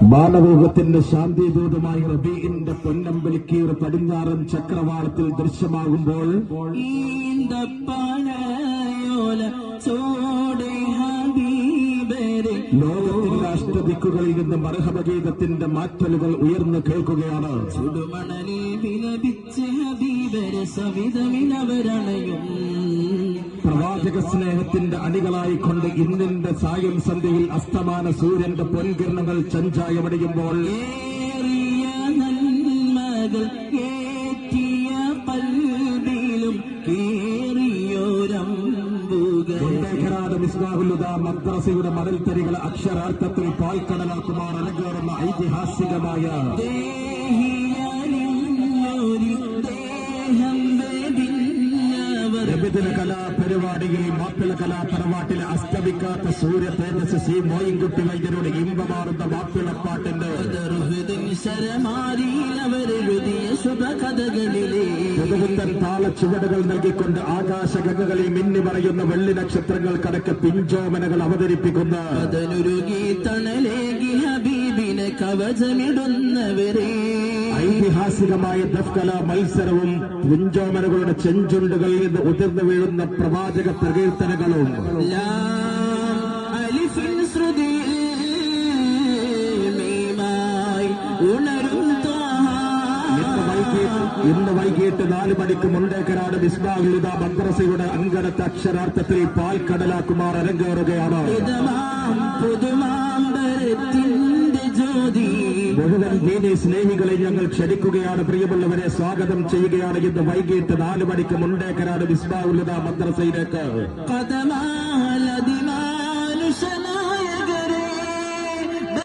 മാനവോഹത്തിന്റെ ശാന്തിദൂതമായ റബീഇന്റെ പൊന്നമ്പലിക്കീർ പടിഞ്ഞാറൻ ചക്രവാളത്തിൽ ദൃശ്യമാകുമ്പോൾ ലോകത്തിന്റെ അഷ്ടദിക്കുകളിൽ നിന്ന് മർഹബഗീതത്തിന്റെ മാറ്റലുകൾ ഉയർന്നു കേൾക്കുകയാണ്. ചുടുമണലിൽ വിലപിച്ച് ഹബീബരെ സവിധമിനവരണയും പ്രവാചക സ്നേഹത്തിന്റെ അണികളായിക്കൊണ്ട് ഇന്നിന്റെ സായം സന്ധ്യയിൽ അസ്തമാന സൂര്യന്റെ പൊൻകിരണങ്ങൾ ചഞ്ചായമടിയുമ്പോൾ ഏറിയ നന്മകൾ ഏറ്റിയ പൽബിലും കേറിയോരമ്പുകൾ മിസ്ബാഹുൽ മദ്രസയുടെ മണൽത്തരികൾ അക്ഷരാർത്ഥത്തിൽ പാൽക്കടലാക്കുമാർ അരങ്ങേറുന്ന ഐതിഹാസികമായ കലാപരിപാടിയിൽ മാപ്പിള കലാപരവാട്ടിലെ അസ്തമിക്കാത്ത സൂര്യ തേജസ് സി മോയിൻകുട്ടി വൈദ്യരുടെ ഇമ്പമാറുന്ന മാപ്പിളപ്പാട്ടിന്റെ പുതുപുത്തൻ താളച്ചുവടുകൾ നൽകിക്കൊണ്ട് ആകാശഗംഗകളിൽ മിന്നി പറയുന്ന വെള്ളി നക്ഷത്രങ്ങൾ കടക്ക് പിഞ്ചോമനകൾ അവതരിപ്പിക്കുന്ന കവചമിടുന്നവരെ ഐതിഹാസികമായ ദഫ്കല മത്സരവും പുഞ്ചോമനകളുടെ ചെഞ്ചുണ്ടുകളിൽ നിന്ന് ഉതിർന്നു വീഴുന്ന പ്രവാചക പ്രകീർത്തനങ്ങളും ഇന്ന് വൈകിട്ട് 4 മണിക്ക് മുണ്ടേക്കരാട് മിസ്ബാഹുൽ ഹുദ മദ്രസയുടെ അങ്കണത്തെ അക്ഷരാർത്ഥത്തിൽ പാൽക്കടലാക്കുമാർ അരങ്ങേറുകയാണ്. മുഴുവൻ ദീനി സ്നേഹികളെ ഞങ്ങൾ ക്ഷണിക്കുകയാണ്. പ്രിയമുള്ളവരെ സ്വാഗതം ചെയ്യുകയാണ്. ഇന്ന് വൈകിട്ട് 4 മണിക്ക് മുണ്ടേക്കരാട് മിസ്ബാഹുൽ ഹുദ മദ്രസയിലേക്ക്